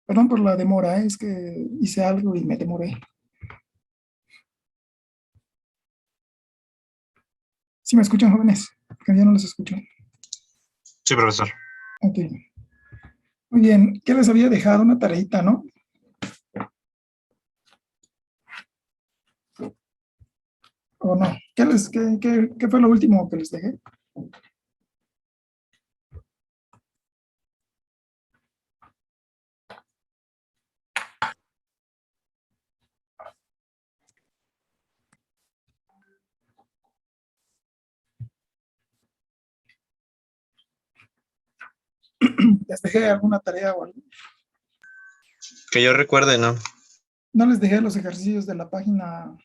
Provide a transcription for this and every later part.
Perdón por la demora, es que hice algo y me demoré. ¿Sí me escuchan, jóvenes? Porque yo no los escucho. Sí, profesor. Ok. Muy bien. ¿Qué les había dejado? Una tareita, ¿no? ¿O no? ¿Qué fue lo último que les dejé? ¿Les dejé alguna tarea o algo? Que yo recuerde, ¿no? No les dejé los ejercicios de la página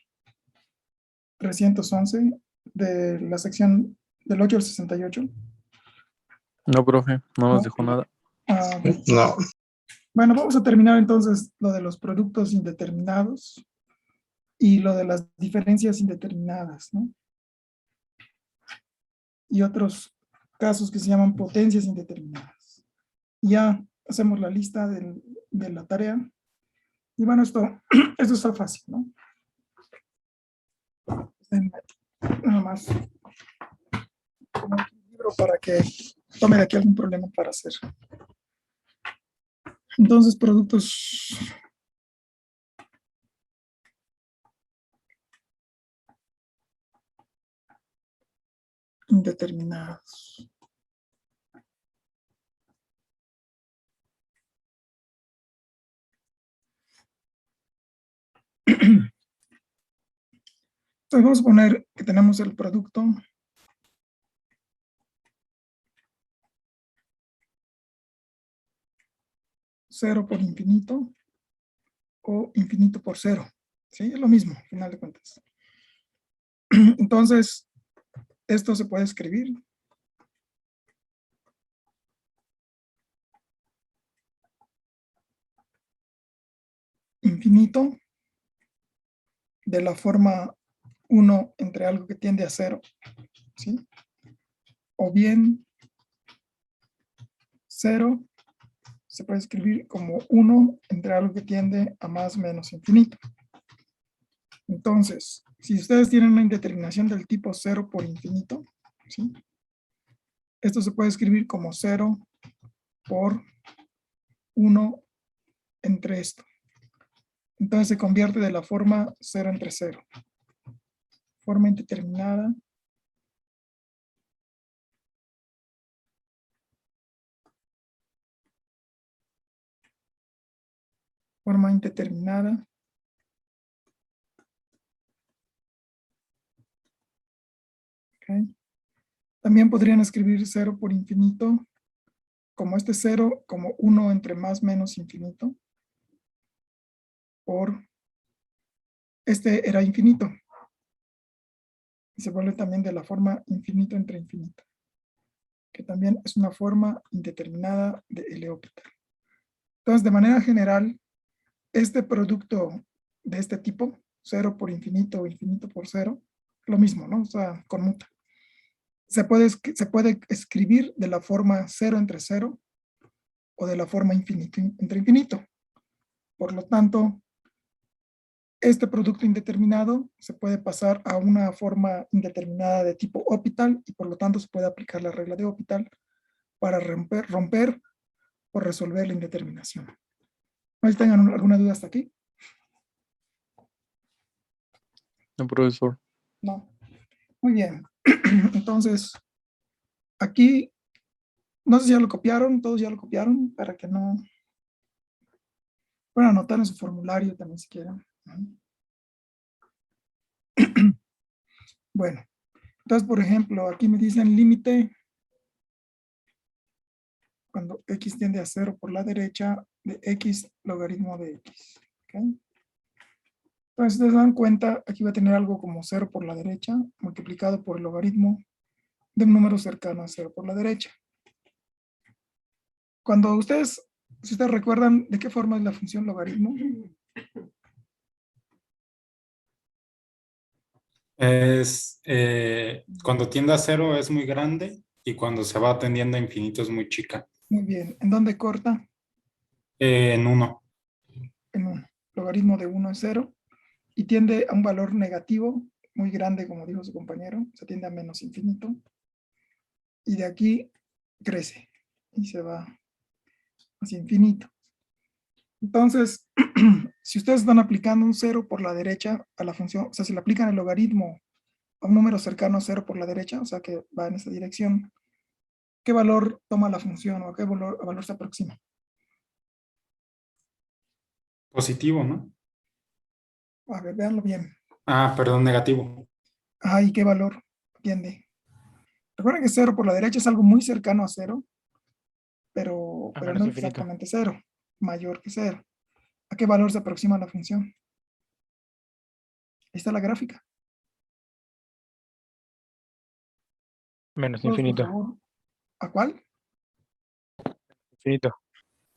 311 de la sección del 8 al 68. No, profe, no nos ¿No? dejó nada. Ah, ok. No. Bueno, vamos a terminar entonces lo de los productos indeterminados y lo de las diferencias indeterminadas, ¿no? Y otros casos que se llaman potencias indeterminadas. Ya hacemos la lista de la tarea. Y bueno, esto está fácil, ¿no? Nada más como un libro para que tome de aquí algún problema para hacer. Entonces, productos indeterminados. Entonces vamos a poner que tenemos el producto cero por infinito o infinito por cero. ¿Sí? Es lo mismo, al final de cuentas. Entonces, esto se puede escribir infinito de la forma 1 entre algo que tiende a 0, ¿sí? O bien 0 se puede escribir como 1 entre algo que tiende a más o menos infinito. Entonces, si ustedes tienen una indeterminación del tipo 0 por infinito, ¿sí? Esto se puede escribir como 0 por 1 entre esto. Entonces se convierte de la forma 0 entre 0. Forma indeterminada. Forma indeterminada. Okay. También podrían escribir 0 por infinito, como este 0, como 1 entre más menos infinito, por este era infinito. Y se vuelve también de la forma infinito entre infinito, que también es una forma indeterminada de L'Hopital. Entonces, de manera general, este producto de este tipo, 0 por infinito o infinito por 0, lo mismo, ¿no? O sea, conmuta. Se puede escribir de la forma 0 entre 0 o de la forma infinito entre infinito. Por lo tanto, este producto indeterminado se puede pasar a una forma indeterminada de tipo L'Hopital y por lo tanto se puede aplicar la regla de L'Hopital para romper o resolver la indeterminación. ¿No tengan alguna duda hasta aquí? No, profesor. No. Muy bien. Entonces, aquí, no sé si ya lo copiaron, todos ya lo copiaron, para que no... Pueden anotar en su formulario también si quieren. Bueno, entonces, por ejemplo, aquí me dicen límite cuando x tiende a 0 por la derecha de x logaritmo de x. ¿Okay? Entonces, si ustedes dan cuenta, aquí va a tener algo como 0 por la derecha multiplicado por el logaritmo de un número cercano a 0 por la derecha. Cuando si ustedes recuerdan de qué forma es la función logaritmo, Es cuando tiende a cero es muy grande y cuando se va tendiendo a infinito es muy chica. muy bien, ¿en dónde corta? En 1. En 1. Logaritmo de 1 es 0 y tiende a un valor negativo muy grande, como dijo su compañero, se tiende a menos infinito. Y de aquí crece y se va hacia infinito. Entonces, si ustedes están aplicando un 0 por la derecha a la función, o sea, si le aplican el logaritmo a un número cercano a 0 por la derecha, o sea, que va en esa dirección, ¿qué valor toma la función o a qué valor se aproxima? Positivo, ¿no? A ver, véanlo bien. Ah, perdón, negativo. ¿Y qué valor tiende? Recuerden que 0 por la derecha es algo muy cercano a 0, pero Menos no infinito. exactamente 0, mayor que 0. ¿A qué valor se aproxima la función? Ahí está la gráfica. Menos Todos, por infinito. favor. ¿A cuál? Infinito.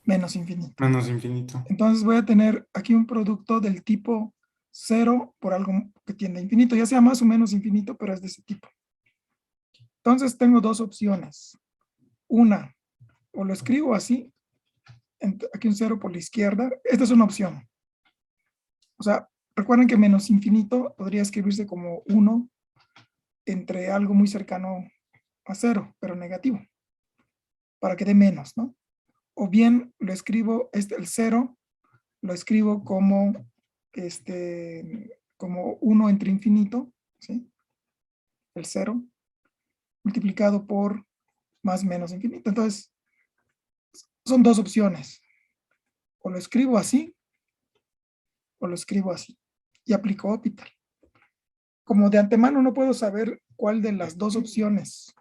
Menos infinito. Menos infinito. Entonces voy a tener aquí un producto del tipo 0 por algo que tiende a infinito, ya sea más o menos infinito, pero es de ese tipo. Entonces tengo dos opciones. Una, o lo escribo así, aquí un 0 por la izquierda. Esta es una opción. O sea, recuerden que menos infinito podría escribirse como 1 entre algo muy cercano a 0, pero negativo, para que dé menos, ¿no? O bien lo escribo, el 0, lo escribo como, como 1 entre infinito, ¿sí? El 0, multiplicado por más menos infinito. Entonces, son dos opciones. O lo escribo así, o lo escribo así. Y aplico Hopital. Como de antemano no puedo saber cuál de las dos opciones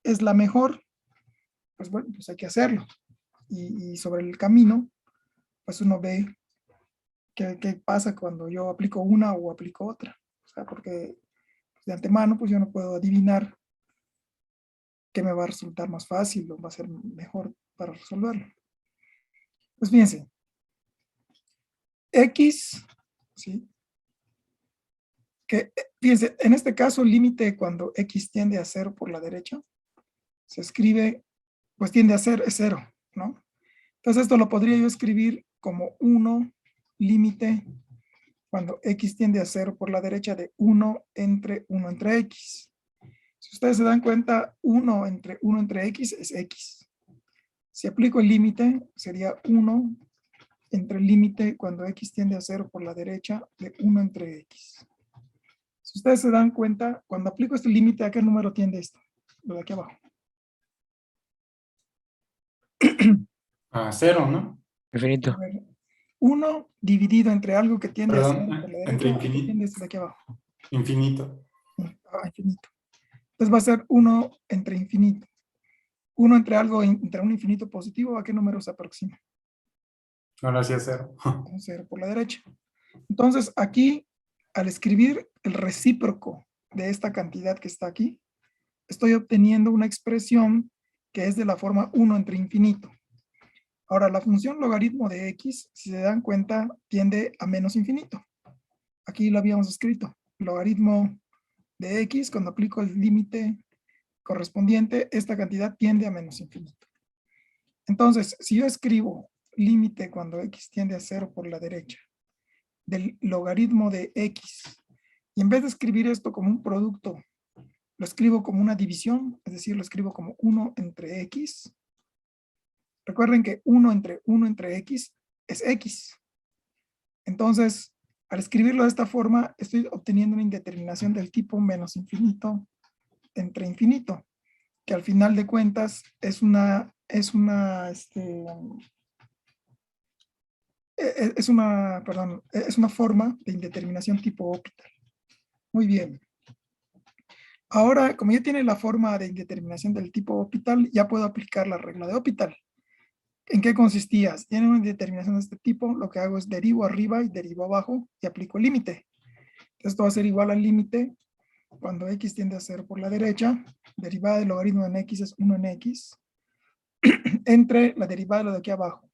es la mejor, pues bueno, pues hay que hacerlo. Y sobre el camino, pues uno ve qué pasa cuando yo aplico una o aplico otra. O sea, porque de antemano, pues yo no puedo adivinar qué me va a resultar más fácil o va a ser mejor para resolverlo. Pues fíjense, X, ¿sí? Fíjense, en este caso el límite cuando X tiende a 0 por la derecha, se escribe, pues tiende a ser, es 0, ¿no? Entonces esto lo podría yo escribir como 1 límite cuando X tiende a 0 por la derecha de 1 entre X. Si ustedes se dan cuenta, 1 entre X es X. Si aplico el límite, sería 1 entre el límite cuando X tiende a 0 por la derecha de 1 entre X. Si ustedes se dan cuenta, cuando aplico este límite, ¿a qué número tiende esto? Lo de aquí abajo. A 0, ¿no? Infinito. 1 dividido entre algo que tiende a 0 por Perdón, la entre derecha, ¿a qué infinito. tiende esto de aquí abajo? Infinito. Infinito. Entonces va a ser 1 entre infinito. 1 entre algo, entre un infinito positivo, ¿a qué número se aproxima? Ahora sí es 0. A 0 por la derecha. Entonces aquí, al escribir el recíproco de esta cantidad que está aquí, estoy obteniendo una expresión que es de la forma 1 entre infinito. Ahora, la función logaritmo de x, si se dan cuenta, tiende a menos infinito. Aquí lo habíamos escrito. Logaritmo de x, cuando aplico el límite correspondiente, esta cantidad tiende a menos infinito. Entonces, si yo escribo límite cuando x tiende a 0 por la derecha del logaritmo de x, y en vez de escribir esto como un producto, lo escribo como una división, es decir, lo escribo como 1 entre x. Recuerden que 1 entre x es x. Entonces, al escribirlo de esta forma, estoy obteniendo una indeterminación del tipo menos infinito entre infinito, que al final de cuentas es una forma de indeterminación tipo Hopital. Muy bien. Ahora, como ya tiene la forma de indeterminación del tipo Hopital, ya puedo aplicar la regla de Hopital. ¿En qué consistía? Si tiene una indeterminación de este tipo, lo que hago es derivo arriba y derivo abajo y aplico el límite. Esto va a ser igual al límite cuando x tiende a 0 por la derecha, derivada del logaritmo en x es 1 en x, entre la derivada de lo de aquí abajo.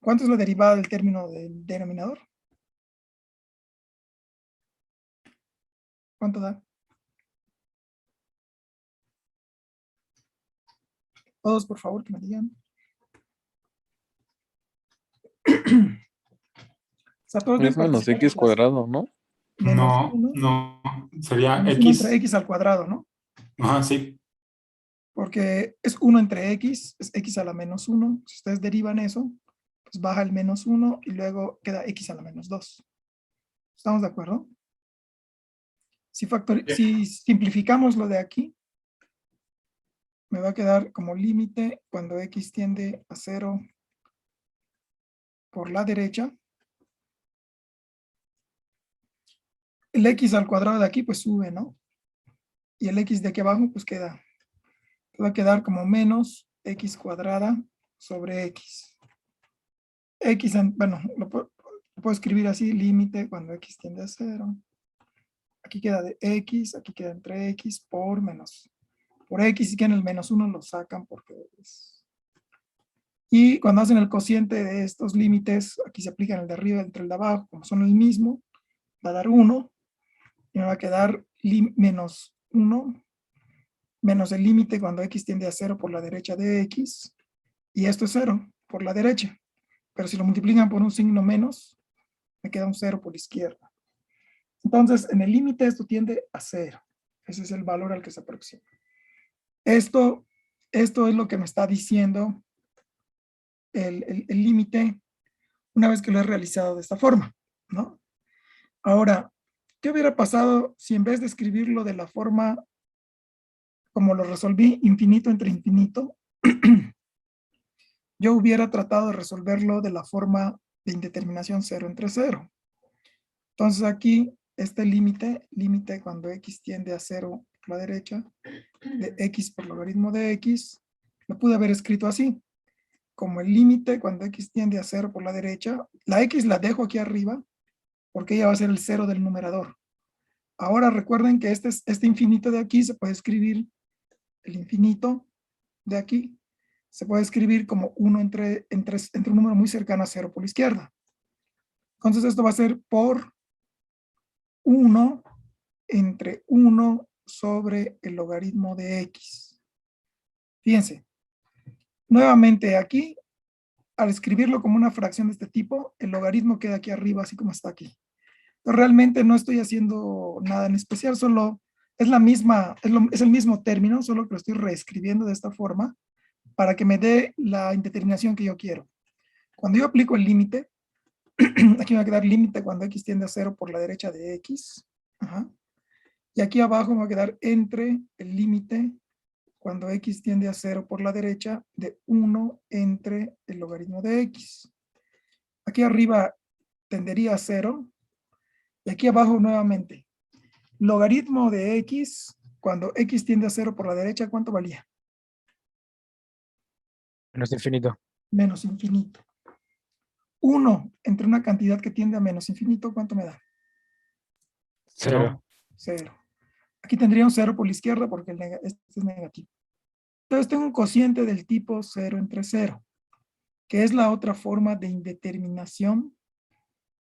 ¿Cuánto es la derivada del término del denominador? ¿Cuánto da? Todos, por favor, que me digan. sea, todos bien Es menos participan en x clase. cuadrado, ¿no? Menos No, 1, no, sería menos 1 entre X. x al cuadrado, ¿no? Ajá, sí. Porque es 1 entre x, es x a la menos 1. Si ustedes derivan eso, pues baja el menos 1 y luego queda x a la menos 2. ¿Estamos de acuerdo? Si simplificamos lo de aquí, me va a quedar como límite cuando x tiende a 0 por la derecha. El x al cuadrado de aquí pues sube, ¿no? Y el x de aquí abajo pues va a quedar como menos x cuadrada sobre x. Bueno, lo puedo escribir así, límite cuando x tiende a 0. Aquí queda de x, aquí queda entre x por menos. Por x, si quieren el menos 1 lo sacan porque es... Y cuando hacen el cociente de estos límites, aquí se aplican el de arriba entre el de abajo, como son el mismo, va a dar 1, y me va a quedar menos 1, menos el límite cuando x tiende a 0 por la derecha de x, y esto es 0 por la derecha. Pero si lo multiplican por un signo menos, me queda un 0 por la izquierda. Entonces, en el límite esto tiende a 0. Ese es el valor al que se aproxima. Esto es lo que me está diciendo el límite una vez que lo he realizado de esta forma, ¿no? Ahora, ¿qué hubiera pasado si en vez de escribirlo de la forma como lo resolví, infinito entre infinito, yo hubiera tratado de resolverlo de la forma de indeterminación 0 entre 0? Entonces aquí, este límite cuando x tiende a 0 por la derecha, de x por logaritmo de x, lo pude haber escrito así, como el límite cuando x tiende a 0 por la derecha. La x la dejo aquí arriba, porque ella va a ser el 0 del numerador. Ahora recuerden que este infinito de aquí se puede escribir, el infinito de aquí, se puede escribir como 1 entre un número muy cercano a 0 por la izquierda. Entonces esto va a ser por 1 entre 1 sobre el logaritmo de x. Fíjense, nuevamente aquí, al escribirlo como una fracción de este tipo, el logaritmo queda aquí arriba, así como está aquí. Pero realmente no estoy haciendo nada en especial, solo es el mismo término, solo que lo estoy reescribiendo de esta forma para que me dé la indeterminación que yo quiero. Cuando yo aplico el límite, aquí me va a quedar límite cuando x tiende a 0 por la derecha de x. Ajá. Y aquí abajo me va a quedar entre el límite cuando x tiende a 0 por la derecha de 1 entre el logaritmo de x. Aquí arriba tendería a 0. Y aquí abajo nuevamente, logaritmo de x, cuando x tiende a 0 por la derecha, ¿cuánto valía? Menos infinito. Menos infinito. 1 entre una cantidad que tiende a menos infinito, ¿cuánto me da? 0. 0. Aquí tendría un 0 por la izquierda porque este es negativo. Entonces tengo un cociente del tipo 0 entre 0, que es la otra forma de indeterminación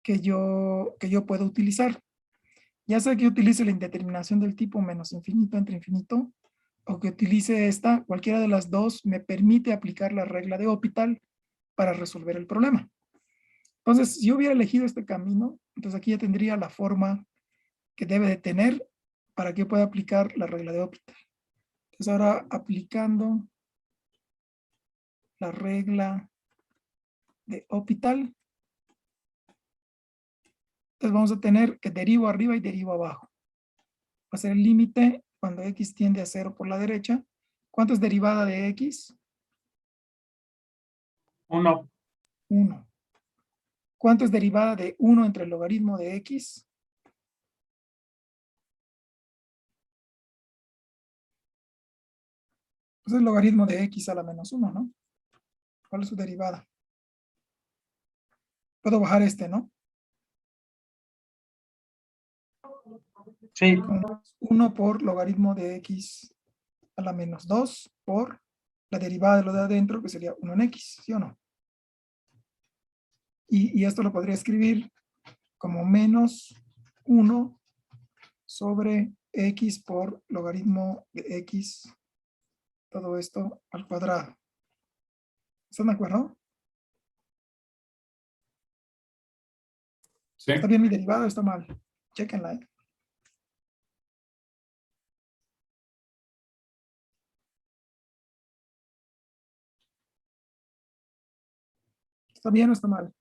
que yo puedo utilizar. Ya sea que utilice la indeterminación del tipo menos infinito entre infinito, o que utilice esta, cualquiera de las dos me permite aplicar la regla de Hopital para resolver el problema. Entonces, si yo hubiera elegido este camino, entonces aquí ya tendría la forma que debe de tener para que pueda aplicar la regla de Hopital. Entonces ahora aplicando la regla de Hopital, entonces vamos a tener que derivo arriba y derivo abajo. Va a ser el límite cuando x tiende a 0 por la derecha. ¿Cuánto es derivada de x? 1. 1. ¿Cuánto es derivada de 1 entre el logaritmo de x? Pues el logaritmo de x a la menos 1, ¿no? ¿Cuál es su derivada? Puedo bajar este, ¿no? Sí. 1 por logaritmo de x a la menos 2 por la derivada de lo de adentro, que sería 1 en x, ¿sí o no? Y esto lo podría escribir como menos 1 sobre x por logaritmo de x, todo esto al cuadrado. ¿Están de acuerdo? Sí. ¿Está bien mi derivada o está mal? Chéquenla, ¿eh? ¿Está bien o está mal?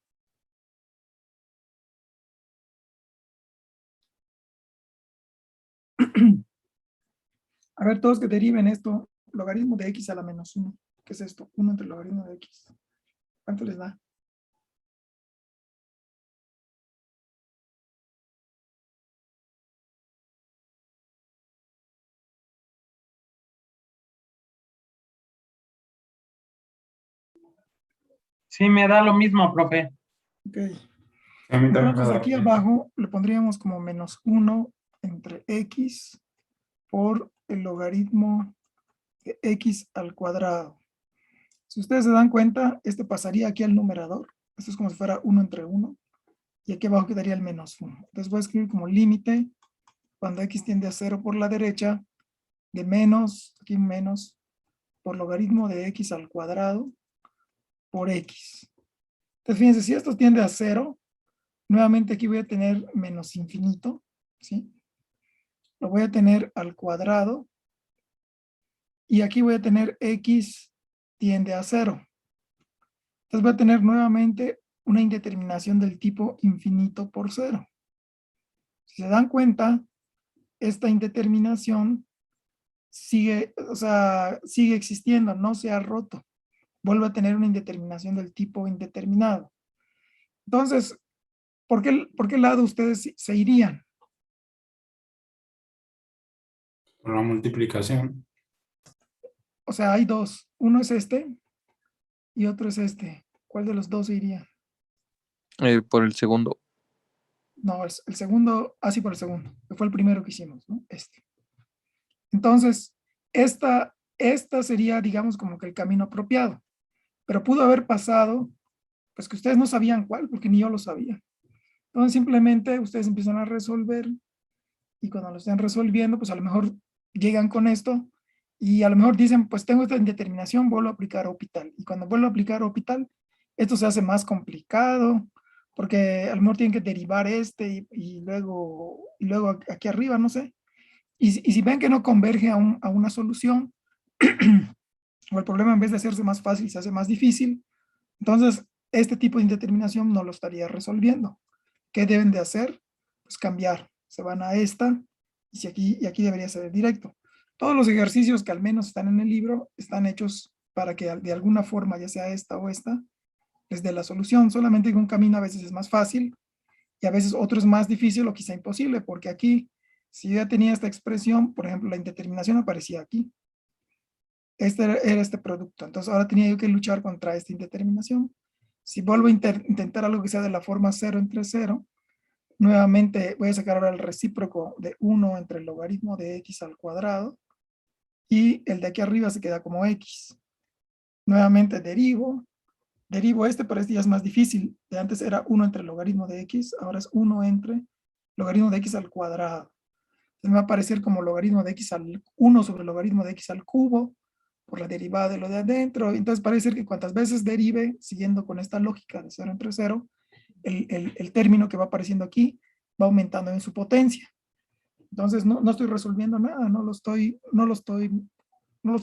A ver, todos que deriven esto, logaritmo de x a la menos 1. ¿Qué es esto? 1 entre el logaritmo de x. ¿Cuánto les da? Sí, me da lo mismo, profe. Ok. A mí también me Entonces da lo aquí mismo. abajo le pondríamos como menos 1 entre x por el logaritmo de x al cuadrado. Si ustedes se dan cuenta, este pasaría aquí al numerador. Esto es como si fuera 1 entre 1. Y aquí abajo quedaría el menos 1. Entonces voy a escribir como límite, cuando x tiende a 0 por la derecha, de menos, aquí menos, por logaritmo de x al cuadrado, por x. Entonces fíjense, si esto tiende a 0, nuevamente aquí voy a tener menos infinito, ¿sí? Lo voy a tener al cuadrado. Y aquí voy a tener x tiende a 0. Entonces voy a tener nuevamente una indeterminación del tipo infinito por 0. Si se dan cuenta, esta indeterminación sigue, o sea, sigue existiendo, no se ha roto. Vuelve a tener una indeterminación del tipo indeterminado. Entonces, ¿por qué lado ustedes se irían? Por la multiplicación. O sea, hay dos. Uno es este y otro es este. ¿Cuál de los dos se iría? Por el segundo. No, el segundo, sí, por el segundo, que fue el primero que hicimos, ¿no? Este. Entonces, esta sería, digamos, como que el camino apropiado. Pero pudo haber pasado, pues que ustedes no sabían cuál, porque ni yo lo sabía. Entonces, simplemente ustedes empiezan a resolver y cuando lo estén resolviendo, pues a lo mejor llegan con esto y a lo mejor dicen, pues tengo esta indeterminación, vuelvo a aplicar Hopital. Y cuando vuelvo a aplicar Hopital, esto se hace más complicado, porque a lo mejor tienen que derivar y luego aquí arriba, no sé. Y si ven que no converge a una solución, o el problema en vez de hacerse más fácil, se hace más difícil, entonces este tipo de indeterminación no lo estaría resolviendo. ¿Qué deben de hacer? Pues cambiar. Se van a esta, y aquí debería ser directo. Todos los ejercicios que al menos están en el libro están hechos para que de alguna forma, ya sea esta o esta, les dé la solución. Solamente que un camino a veces es más fácil y a veces otro es más difícil o quizá imposible, porque aquí, si yo ya tenía esta expresión, por ejemplo, la indeterminación aparecía aquí. Este era este producto. Entonces ahora tenía yo que luchar contra esta indeterminación. Si vuelvo a intentar algo que sea de la forma 0 entre 0, nuevamente voy a sacar ahora el recíproco de 1 entre el logaritmo de x al cuadrado y el de aquí arriba se queda como x. Nuevamente derivo este, pero este ya es más difícil. De antes era 1 entre el logaritmo de x, ahora es 1 entre logaritmo de x al cuadrado. Entonces me va a aparecer como logaritmo de x al 1 sobre el logaritmo de x al cubo por la derivada de lo de adentro. Entonces parece que cuantas veces derive, siguiendo con esta lógica de 0 entre 0, el término que va apareciendo aquí va aumentando en su potencia. Entonces no estoy resolviendo nada, no lo estoy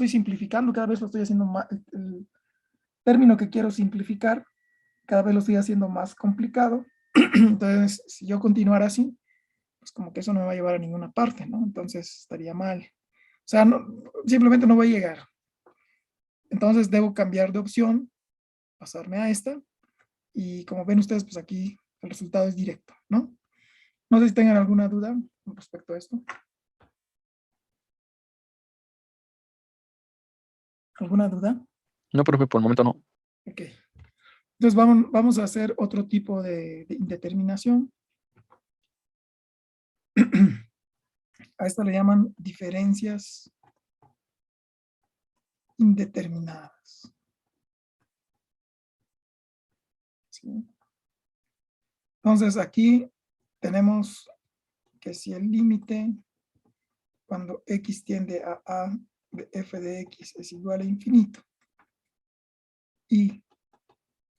simplificando, cada vez lo estoy haciendo más, el término que quiero simplificar, cada vez lo estoy haciendo más complicado. Entonces, si yo continuara así, pues como que eso no me va a llevar a ninguna parte, ¿no? Entonces estaría mal. O sea, simplemente no voy a llegar. Entonces debo cambiar de opción, pasarme a esta, y como ven ustedes, pues aquí el resultado es directo, ¿no? No sé si tengan alguna duda con respecto a esto. ¿Alguna duda? No, profe, por el momento no. Ok. Entonces vamos a hacer otro tipo de indeterminación. A esta le llaman diferencias indeterminadas. ¿Sí? Entonces aquí tenemos que si el límite cuando x tiende a de f de x es igual a infinito y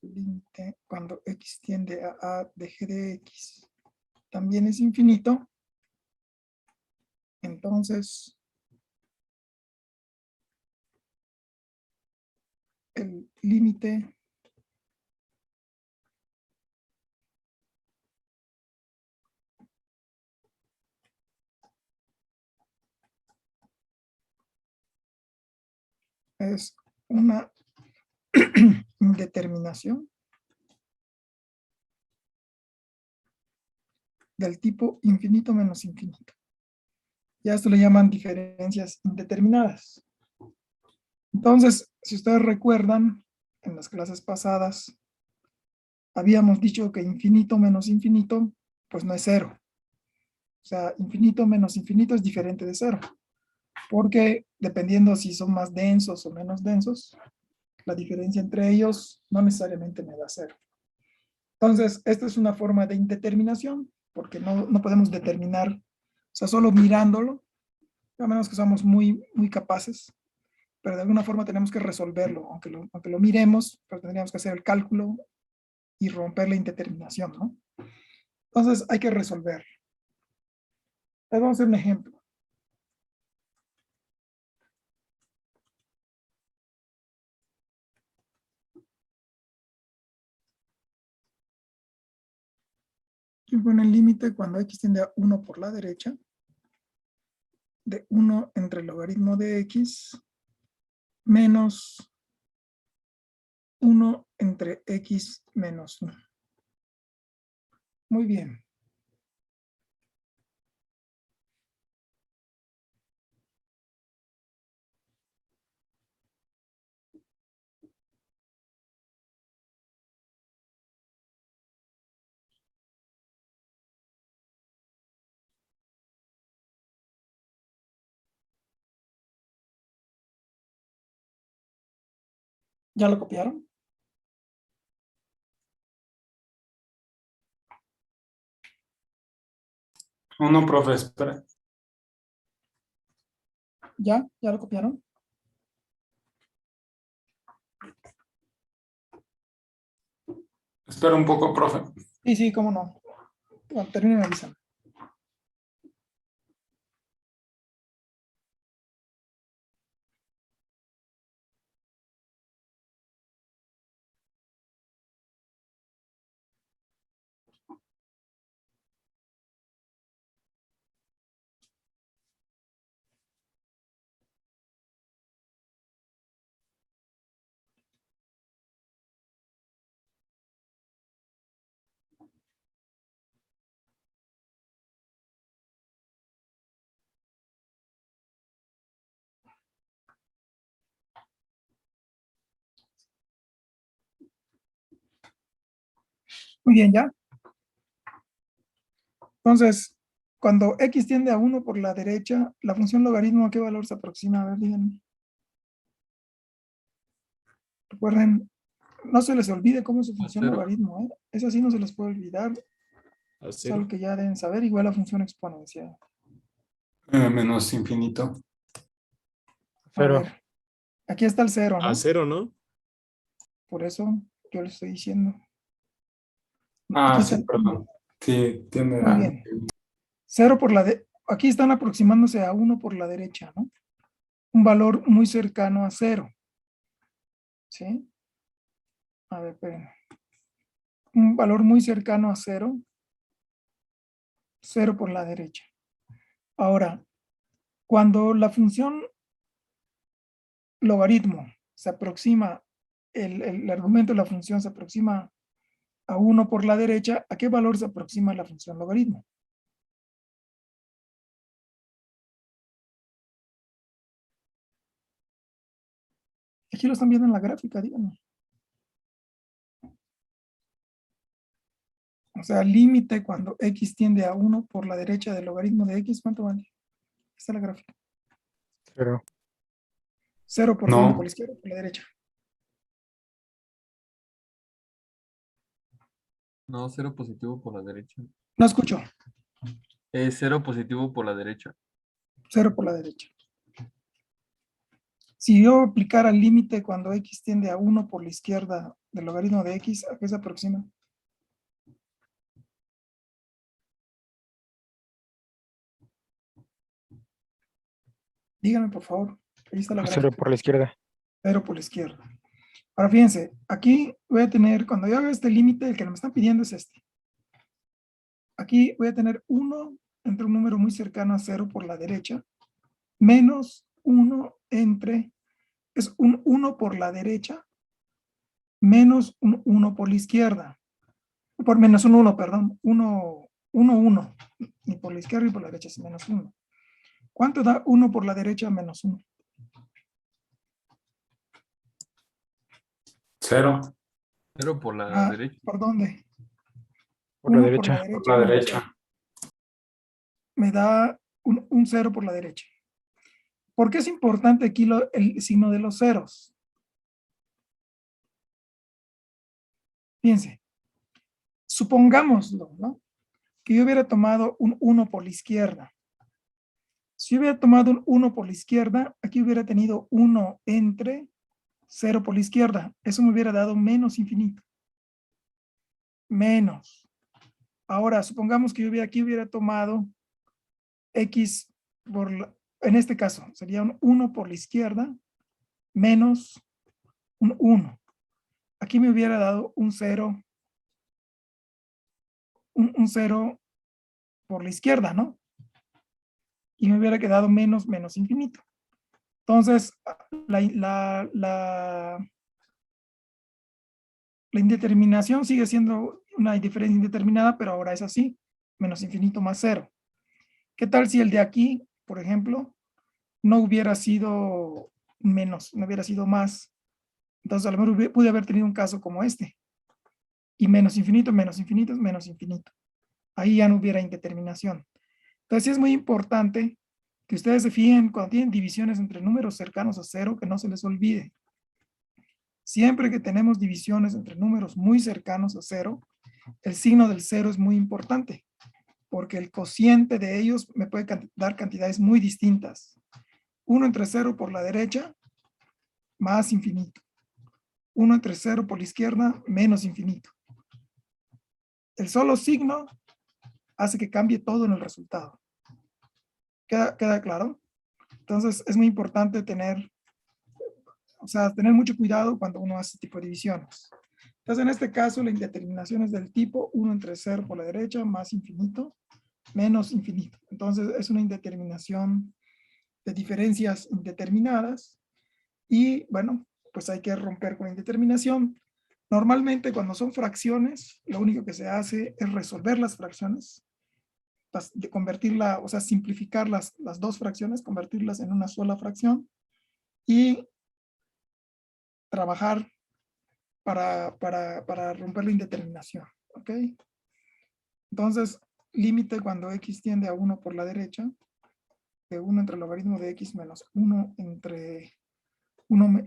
el límite cuando x tiende a de g de x también es infinito, entonces el límite es una indeterminación del tipo infinito menos infinito. Ya esto le llaman diferencias indeterminadas. Entonces, si ustedes recuerdan, en las clases pasadas, habíamos dicho que infinito menos infinito, pues no es cero. O sea, infinito menos infinito es diferente de cero. Porque dependiendo si son más densos o menos densos, la diferencia entre ellos no necesariamente me da cero. Entonces, esta es una forma de indeterminación, porque no podemos determinar, o sea, solo mirándolo, a menos que somos muy capaces, pero de alguna forma tenemos que resolverlo, aunque lo miremos, pero tendríamos que hacer el cálculo y romper la indeterminación, ¿no? Entonces, hay que resolver. Vamos a hacer un ejemplo. Y pone el límite cuando x tiende a 1 por la derecha, de 1 entre el logaritmo de x menos 1 entre x menos 1. Muy bien. ¿Ya lo copiaron? Uno, profe, espera. ¿Ya? ¿Ya lo copiaron? Espera un poco, profe. Sí, cómo no. Bueno, terminen avisando. Muy bien, ¿ya? Entonces, cuando x tiende a 1 por la derecha, la función logaritmo, ¿a qué valor se aproxima? A ver, díganme. Recuerden, no se les olvide cómo es su función cero. logaritmo, ¿eh? Eso sí no se les puede olvidar. A Es algo cero. que ya deben saber, igual la función exponencial. Menos infinito. A ver, aquí está el 0, ¿no? A cero, ¿no? Por eso yo le estoy diciendo. Ah, Aquí sí, está. perdón. Sí, tiene. Muy bien. 0 por la aquí están aproximándose a 1 por la derecha, ¿no? Un valor muy cercano a 0. ¿Sí? A ver, esperen. Un valor muy cercano a 0. 0 por la derecha. Ahora, cuando la función logaritmo se aproxima, el argumento de la función se aproxima a 1 por la derecha, ¿a qué valor se aproxima la función logaritmo? Aquí lo están viendo en la gráfica, díganme. O sea, límite cuando x tiende a 1 por la derecha del logaritmo de x, ¿cuánto vale? Aquí está la gráfica. Cero. 0 por dónde, por No, la izquierda o por la derecha. No, cero positivo por la derecha. No escucho. Cero positivo por la derecha. 0 por la derecha. Si yo aplicara el límite cuando x tiende a 1 por la izquierda del logaritmo de x, ¿a qué se aproxima? Díganme, por favor. Ahí está la Cero gráfica. por la izquierda. 0 por la izquierda. Ahora fíjense, aquí voy a tener, cuando yo haga este límite, el que me están pidiendo es este. Aquí voy a tener 1 entre un número muy cercano a 0 por la derecha, menos 1 entre, es un 1 por la derecha, menos un 1 por la izquierda. Por menos un 1, perdón. 1, 1, 1. Ni por la izquierda ni por la derecha es menos 1. ¿Cuánto da 1 por la derecha menos 1? 0 0 por la derecha. ¿Por dónde? Por la 1 por la derecha. derecha. por la menos derecha. me da un 0 por la derecha. ¿Por qué es importante aquí el signo de los ceros? Fíjense, supongámoslo, ¿no? Que yo hubiera tomado un 1 por la izquierda. Si yo hubiera tomado un 1 por la izquierda, aquí hubiera tenido 1 entre 0 por la izquierda. Eso me hubiera dado menos infinito. Menos. Ahora, supongamos que yo aquí hubiera tomado x por en este caso, sería un 1 por la izquierda menos un 1. Aquí me hubiera dado un 0, un 0 por la izquierda, ¿no? Y me hubiera quedado menos infinito. Entonces, la indeterminación sigue siendo una diferencia indeterminada, pero ahora es así, menos infinito más 0. ¿Qué tal si el de aquí, por ejemplo, no hubiera sido menos, no hubiera sido más? Entonces, a lo mejor pude haber tenido un caso como este. Y menos infinito es menos infinito. Ahí ya no hubiera indeterminación. Entonces, sí es muy importante que ustedes se fijen cuando tienen divisiones entre números cercanos a 0, que no se les olvide. Siempre que tenemos divisiones entre números muy cercanos a 0, el signo del 0 es muy importante, porque el cociente de ellos me puede dar cantidades muy distintas. 1 entre 0 por la derecha, más infinito. 1 entre 0 por la izquierda, menos infinito. El solo signo hace que cambie todo en el resultado. ¿Queda claro? Entonces, es muy importante tener mucho cuidado cuando uno hace este tipo de divisiones. Entonces, en este caso, la indeterminación es del tipo 1 entre 0 por la derecha, más infinito, menos infinito. Entonces, es una indeterminación de diferencias indeterminadas. Y, bueno, pues hay que romper con la indeterminación. Normalmente, cuando son fracciones, lo único que se hace es resolver las fracciones, de convertirla, o sea, simplificar las dos fracciones, convertirlas en una sola fracción y trabajar para romper la indeterminación, ¿ok? Entonces, límite cuando x tiende a 1 por la derecha, de 1 entre el logaritmo de x menos 1 entre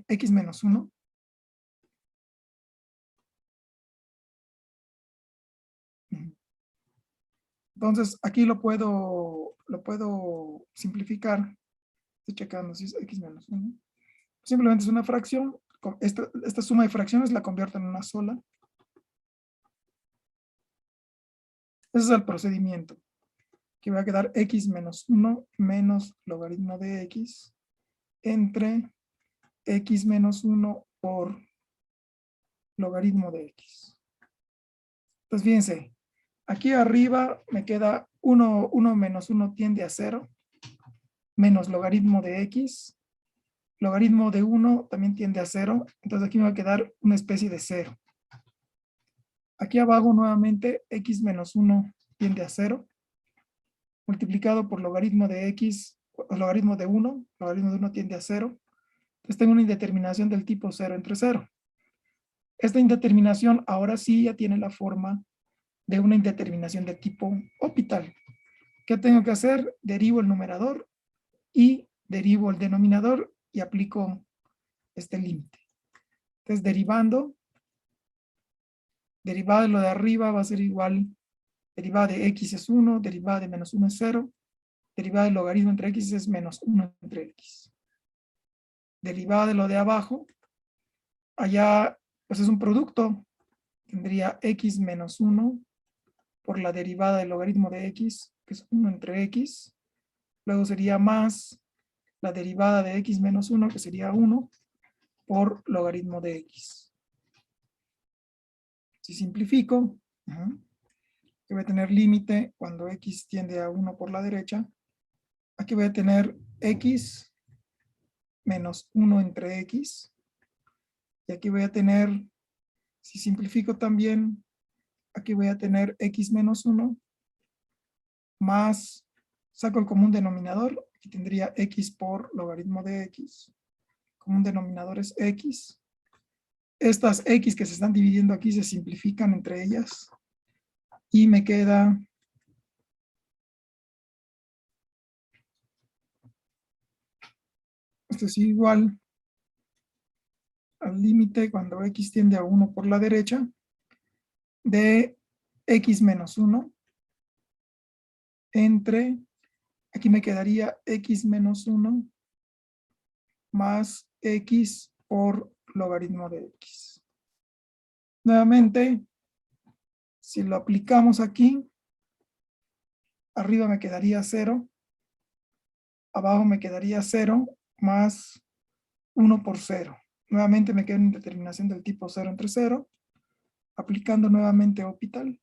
x menos 1. Entonces, aquí lo puedo simplificar. Estoy checando si es x menos 1. Simplemente es una fracción. Esta suma de fracciones la convierto en una sola. Ese es el procedimiento. Que va a quedar x menos 1 menos logaritmo de x entre x menos 1 por logaritmo de x. Entonces, fíjense, aquí arriba me queda 1 menos 1 tiende a 0, menos logaritmo de x. Logaritmo de 1 también tiende a 0, entonces aquí me va a quedar una especie de 0. Aquí abajo nuevamente x menos 1 tiende a 0, multiplicado por logaritmo de x, logaritmo de 1 tiende a 0. Entonces tengo una indeterminación del tipo 0 entre 0. Esta indeterminación ahora sí ya tiene la forma de una indeterminación de tipo hospital. ¿Qué tengo que hacer? Derivo el numerador y derivo el denominador y aplico este límite. Entonces, derivada de lo de arriba va a ser igual, derivada de x es 1, derivada de menos 1 es 0, derivada del logaritmo entre x es menos 1 entre x. Derivada de lo de abajo, allá pues es un producto, tendría x menos 1 por la derivada del logaritmo de x, que es 1 entre x, luego sería más la derivada de x menos 1, que sería 1, por logaritmo de x. Si simplifico, que voy a tener límite cuando x tiende a 1 por la derecha. Aquí voy a tener x menos 1 entre x. Y aquí voy a tener, si simplifico también, aquí voy a tener x menos 1 más, saco el común denominador, aquí tendría x por logaritmo de x. Común denominador es x. Estas x que se están dividiendo aquí se simplifican entre ellas. Y me queda esto es igual al límite cuando x tiende a 1 por la derecha de x menos 1 entre, aquí me quedaría x menos 1 más x por logaritmo de x. Nuevamente, si lo aplicamos aquí, arriba me quedaría 0, abajo me quedaría 0 más 1 por 0. Nuevamente me queda una determinación del tipo 0 entre 0, aplicando nuevamente Hospital.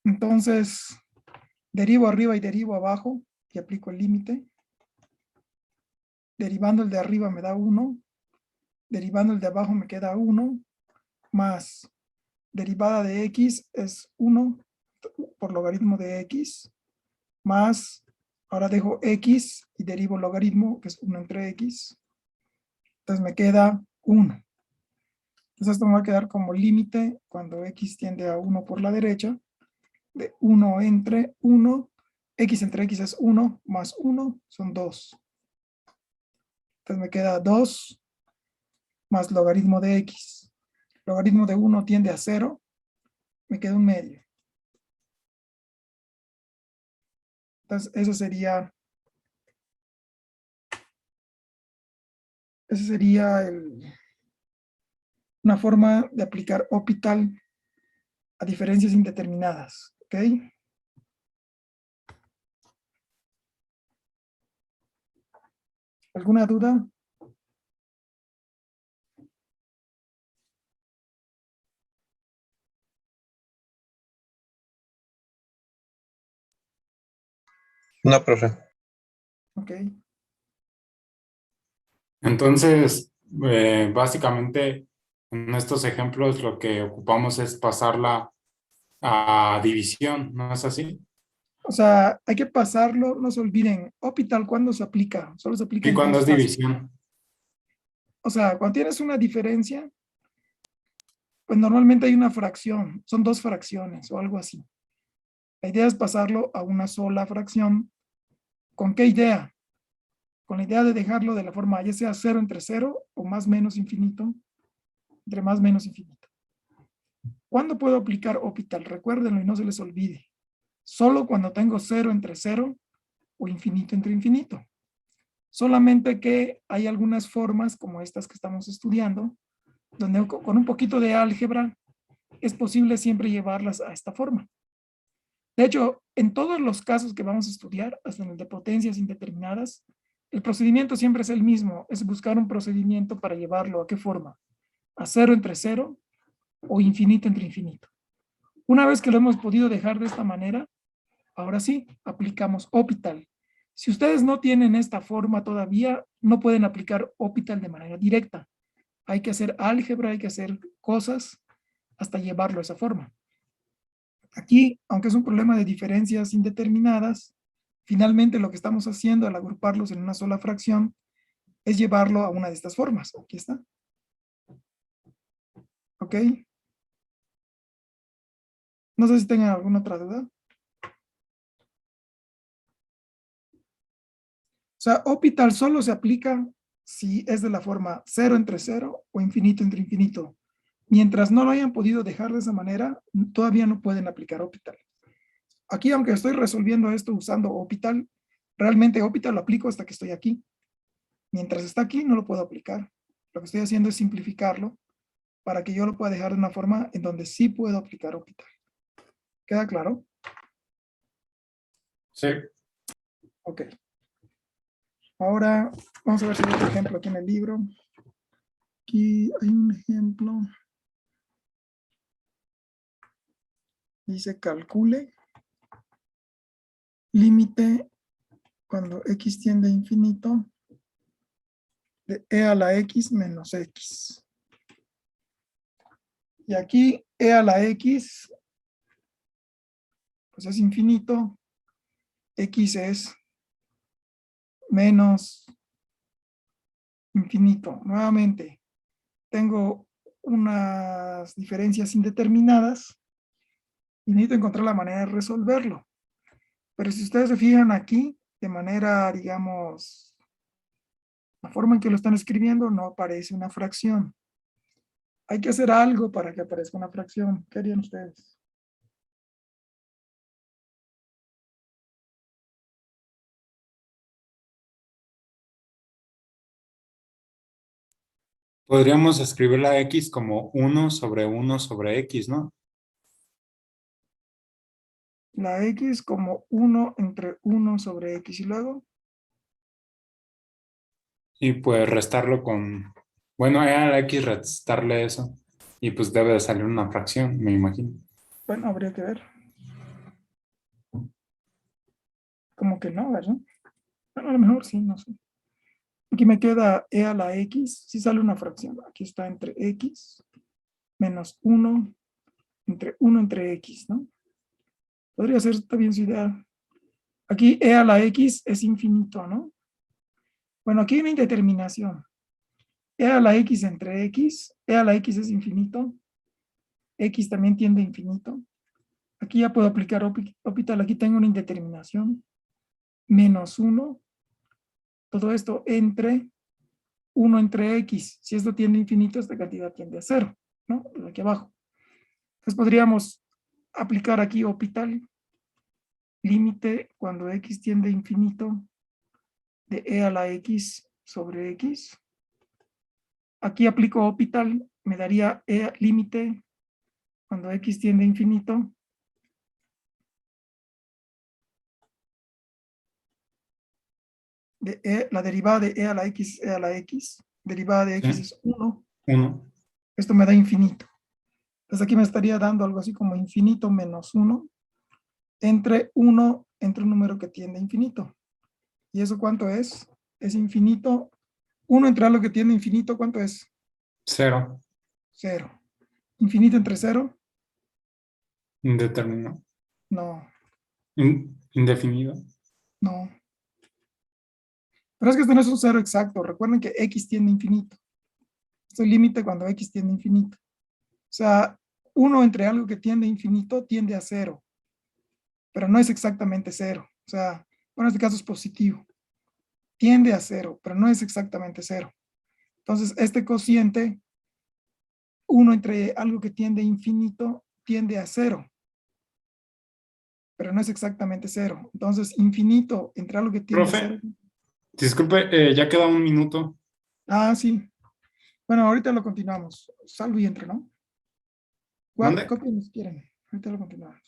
Entonces, derivo arriba y derivo abajo y aplico el límite. Derivando el de arriba me da 1, derivando el de abajo me queda 1, más derivada de x es 1 por logaritmo de x, más, ahora dejo x y derivo logaritmo, que es 1 entre x. Entonces me queda 1. Entonces esto me va a quedar como límite cuando x tiende a 1 por la derecha, de 1 entre 1, x entre x es 1, más 1 son 2. Entonces me queda 2 más logaritmo de x. Logaritmo de 1 tiende a 0, me queda un medio. Entonces ese sería una forma de aplicar Hospital a diferencias indeterminadas. ¿Ok? ¿Alguna duda? No, profe. Ok. Entonces, básicamente, en estos ejemplos lo que ocupamos es pasarla a división, ¿no es así? O sea, hay que pasarlo, no se olviden, Hospital, ¿cuándo se aplica? Solo se aplica ¿Y en cuando dos es casos. división? O sea, cuando tienes una diferencia, pues normalmente hay una fracción, son dos fracciones o algo así. La idea es pasarlo a una sola fracción. ¿Con qué idea? Con la idea de dejarlo de la forma ya sea 0 entre 0 o más menos infinito, entre más menos infinito. ¿Cuándo puedo aplicar Hospital? Recuérdenlo y no se les olvide. Solo cuando tengo 0 entre 0 o infinito entre infinito. Solamente que hay algunas formas como estas que estamos estudiando, donde con un poquito de álgebra es posible siempre llevarlas a esta forma. De hecho, en todos los casos que vamos a estudiar, hasta en el de potencias indeterminadas, el procedimiento siempre es el mismo, es buscar un procedimiento para llevarlo a qué forma, a 0 entre 0 o infinito entre infinito. Una vez que lo hemos podido dejar de esta manera, ahora sí, aplicamos Hospital. Si ustedes no tienen esta forma todavía, no pueden aplicar Hospital de manera directa. Hay que hacer álgebra, hay que hacer cosas hasta llevarlo a esa forma. Aquí, aunque es un problema de diferencias indeterminadas, finalmente lo que estamos haciendo al agruparlos en una sola fracción es llevarlo a una de estas formas. Aquí está. ¿Ok? No sé si tengan alguna otra duda. O sea, Hospital solo se aplica si es de la forma 0 entre 0 o infinito entre infinito. Mientras no lo hayan podido dejar de esa manera, todavía no pueden aplicar Hospital. Aquí, aunque estoy resolviendo esto usando Hospital, realmente Hospital lo aplico hasta que estoy aquí. Mientras está aquí, no lo puedo aplicar. Lo que estoy haciendo es simplificarlo para que yo lo pueda dejar de una forma en donde sí puedo aplicar Hopital. ¿Queda claro? Sí. Ok. Ahora vamos a ver si hay otro ejemplo aquí en el libro. Aquí hay un ejemplo. Dice calcule límite cuando x tiende a infinito de e a la x menos x. Y aquí e a la x pues es infinito, x es menos infinito. Nuevamente, tengo unas diferencias indeterminadas y necesito encontrar la manera de resolverlo. Pero si ustedes se fijan aquí, de manera, digamos, la forma en que lo están escribiendo no aparece una fracción. Hay que hacer algo para que aparezca una fracción. ¿Qué harían ustedes? Podríamos escribir la x como 1 sobre 1 sobre x, ¿no? La x como 1 entre 1 sobre x y luego, Y pues restarlo con, bueno, a la x restarle eso. Y pues debe de salir una fracción, me imagino. bueno, habría que ver. Como que no, ¿verdad? Bueno, a lo mejor sí, no sé. Aquí me queda e a la x, si sale una fracción. Aquí está entre x menos 1 entre x, ¿no? Podría ser también su idea. Aquí e a la x es infinito, ¿no? Bueno, aquí hay una indeterminación. E a la x entre x, e a la x es infinito, x también tiende a infinito. Aquí ya puedo aplicar Hopital, aquí tengo una indeterminación, menos 1, todo esto entre 1 entre x. Si esto tiende a infinito, esta cantidad tiende a 0, ¿no? Aquí abajo. Entonces podríamos aplicar aquí Hopital, límite cuando x tiende a infinito de e a la x sobre x. Aquí aplico Hopital, me daría límite cuando x tiende a infinito de la derivada de e a la x, derivada de x Sí. es 1, 1. esto me da infinito. Entonces aquí me estaría dando algo así como infinito menos 1 entre un número que tiende a infinito. ¿Y eso cuánto es? Es infinito. 1 entre algo que tiende a infinito, ¿cuánto es? 0. 0. ¿Infinito entre 0? Indeterminado. No, Indefinido. no. Pero es que esto no es un 0 exacto. Recuerden que x tiende a infinito. Esto es el límite cuando x tiende a infinito. O sea, 1 entre algo que tiende a infinito tiende a 0. Pero no es exactamente 0. O sea, bueno, en este caso es positivo. Tiende a 0, pero no es exactamente 0. Entonces, este cociente, 1 entre algo que tiende a infinito, tiende a 0. Pero no es exactamente 0. Entonces, infinito entre algo que tiende a Profe, 0. disculpe, ya queda un minuto. Ah, sí. Bueno, ahorita lo continuamos. Salvo y entre, ¿no? ¿Mande? Copien si quieren. Ahorita lo continuamos.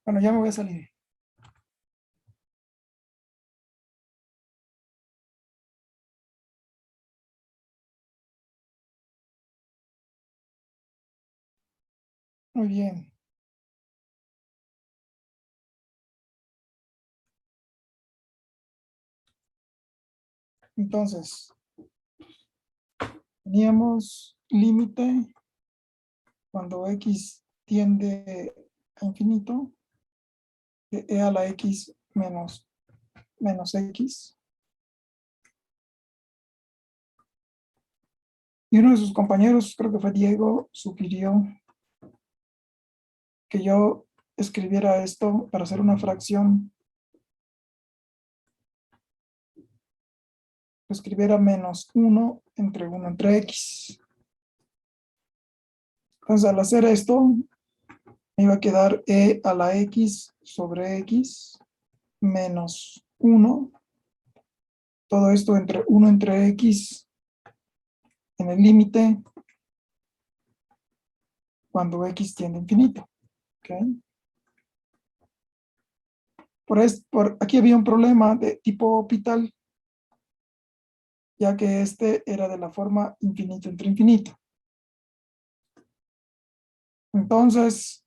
Bueno, ya me voy a salir. Muy bien. Entonces, teníamos límite cuando x tiende a infinito de e a la x menos x. Y uno de sus compañeros, creo que fue Diego, sugirió que yo escribiera esto para hacer una fracción, escribiera menos 1 entre x. Entonces, al hacer esto, me iba a quedar e a la x sobre x menos 1. Todo esto entre 1 entre x en el límite cuando x tiende a infinito. ¿Okay? Aquí había un problema de tipo Hopital, ya que este era de la forma infinito entre infinito. Entonces,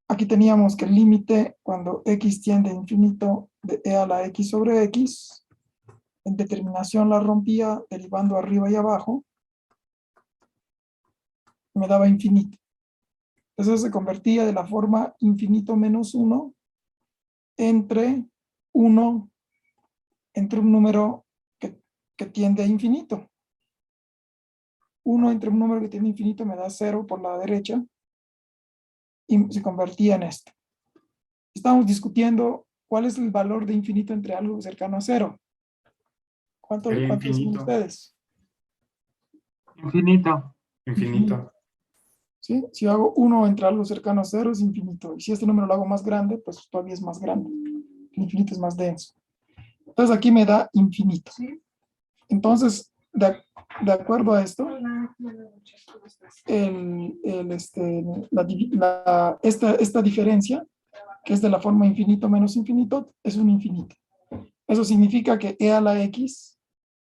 aquí teníamos que el límite cuando x tiende a infinito de e a la x sobre x, en determinación la rompía derivando arriba y abajo, me daba infinito. Entonces se convertía de la forma infinito menos 1 entre 1 entre un número que tiende a infinito. 1 entre un número que tiende a infinito me da 0 por la derecha y se convertía en esto. Estamos discutiendo cuál es el valor de infinito entre algo cercano a 0. ¿Cuánto Sería dicen infinito. ustedes? Infinito. Infinito. ¿Sí? Si hago 1 entre algo cercano a 0 es infinito. Y si este número lo hago más grande, pues todavía es más grande. El infinito es más denso. Entonces aquí me da infinito. Entonces, de acuerdo a esto, esta diferencia, que es de la forma infinito menos infinito, es un infinito. Eso significa que e a la x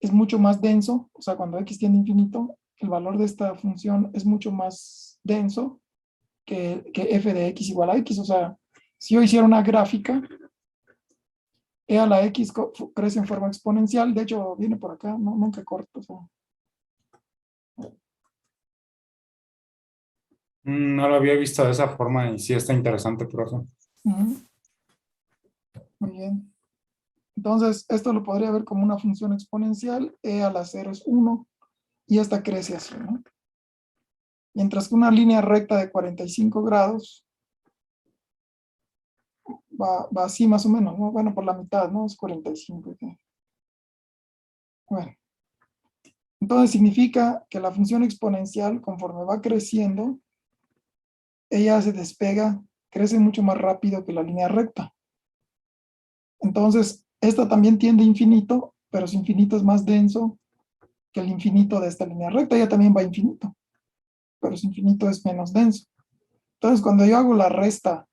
es mucho más denso, o sea, cuando x tiende a infinito, el valor de esta función es mucho más denso que f de x igual a x. O sea, si yo hiciera una gráfica, e a la x crece en forma exponencial, de hecho viene por acá, no, nunca corto. O sea. No lo había visto de esa forma y sí está interesante, profe. Muy bien. Entonces, esto lo podría ver como una función exponencial, e a la 0 es 1, y esta crece así, ¿no? Mientras que una línea recta de 45 grados va así más o menos, ¿no? Bueno, por la mitad, ¿no? Es 45. ¿Okay? Bueno. Entonces significa que la función exponencial, conforme va creciendo, ella se despega, crece mucho más rápido que la línea recta. Entonces, esta también tiende a infinito, pero su infinito es más denso que el infinito de esta línea recta. Ella también va a infinito, pero su infinito es menos denso. Entonces, cuando yo hago la resta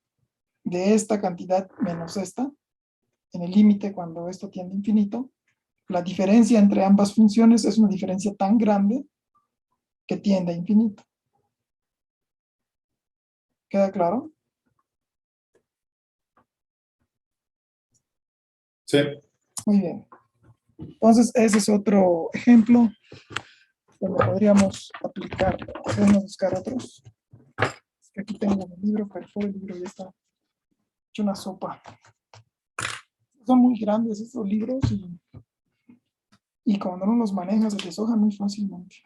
de esta cantidad menos esta, en el límite cuando esto tiende a infinito, la diferencia entre ambas funciones es una diferencia tan grande que tiende a infinito. ¿Queda claro? Sí. Muy bien. Entonces, ese es otro ejemplo donde podríamos aplicar. Podemos buscar otros. Es que aquí tengo mi libro, pero todo el libro ya está hecho una sopa. Son muy grandes estos libros y cuando no los manejas se deshojan muy fácilmente.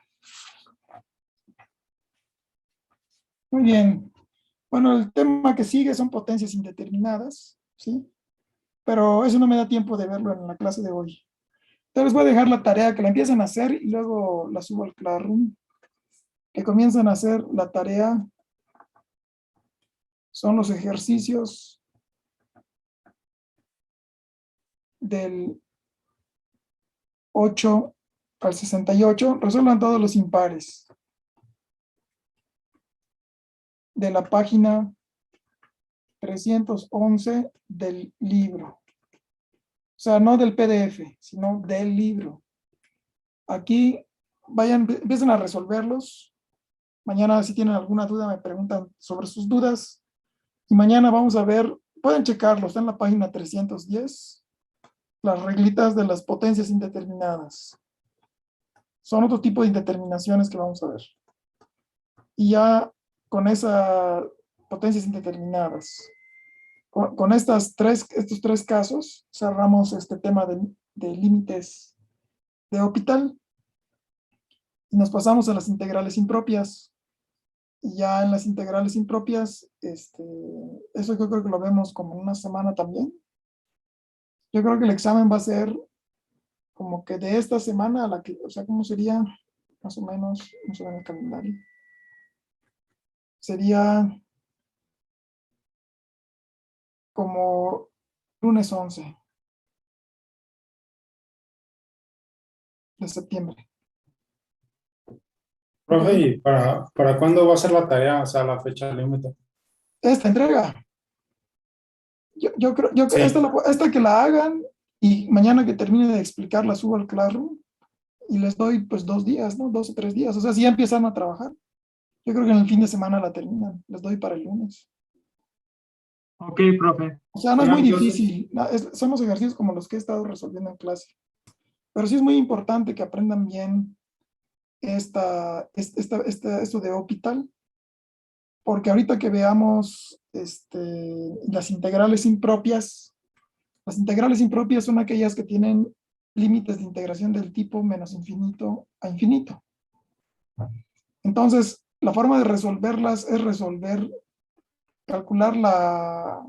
Muy bien. Bueno, el tema que sigue son potencias indeterminadas, ¿sí? Pero eso no me da tiempo de verlo en la clase de hoy. Entonces voy a dejar la tarea que la empiecen a hacer y luego la subo al Classroom. Que comiencen a hacer la tarea. Son los ejercicios del 8 al 68. Resuelvan todos los impares. De la página 311 del libro. O sea, no del PDF, sino del libro. Aquí empiecen a resolverlos. Mañana si tienen alguna duda me preguntan sobre sus dudas. Y mañana vamos a ver, pueden checarlo, está en la página 310, las reglitas de las potencias indeterminadas. Son otro tipo de indeterminaciones que vamos a ver. Y ya con esas potencias indeterminadas, con estos tres casos, cerramos este tema de límites de Hopital y nos pasamos a las integrales impropias. Y ya en las integrales impropias, eso yo creo que lo vemos como en una semana también. Yo creo que el examen va a ser como que de esta semana a la que, o sea, ¿cómo sería? Más o menos, vamos a ver el calendario. Sería como lunes 11 de septiembre. Profe, ¿y para cuándo va a ser la tarea? O sea, la fecha límite. Esta entrega. Yo creo Sí. esta que la hagan y mañana que termine de explicarla subo al Classroom y les doy pues 2 días, ¿no? 2 o 3 días. O sea, si ya empiezan a trabajar. Yo creo que en el fin de semana la terminan. Les doy para el lunes. Ok, profe. O sea, no es muy Entonces, difícil. Son los ejercicios como los que he estado resolviendo en clase. Pero sí es muy importante que aprendan bien esto de Hopital. Porque ahorita que veamos las integrales impropias son aquellas que tienen límites de integración del tipo menos infinito a infinito. Entonces, la forma de resolverlas es calcular la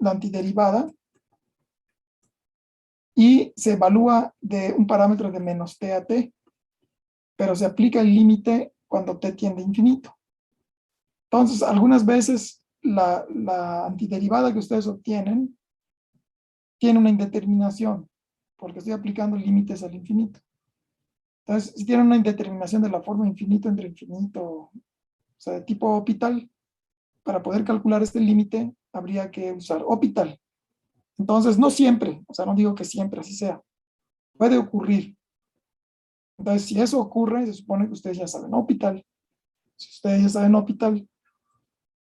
antiderivada y se evalúa de un parámetro de menos t a t, pero se aplica el límite cuando t tiende a infinito. Entonces, algunas veces la antiderivada que ustedes obtienen tiene una indeterminación, porque estoy aplicando límites al infinito. Entonces, si tienen una indeterminación de la forma infinito entre infinito, o sea, de tipo Hopital, para poder calcular este límite, habría que usar Hopital. Entonces, no siempre, o sea, no digo que siempre así sea, puede ocurrir. Entonces, si eso ocurre, se supone que ustedes ya saben Hopital. Si ustedes ya saben Hopital,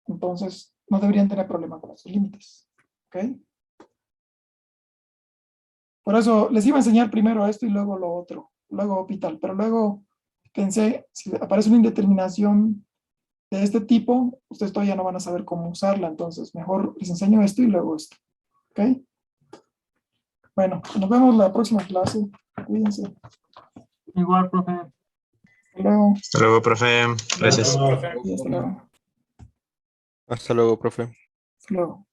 entonces no deberían tener problema con esos límites. ¿Ok? Por eso les iba a enseñar primero esto y luego lo otro, luego Hopital, pero luego pensé, si aparece una indeterminación de este tipo, ustedes todavía no van a saber cómo usarla, entonces mejor les enseño esto y luego esto. ¿Ok? Bueno, nos vemos la próxima clase. Cuídense. Igual, profe. Hasta luego. Hasta luego, profe. Gracias. Sí, hasta luego. Hasta luego, profe. Hasta luego.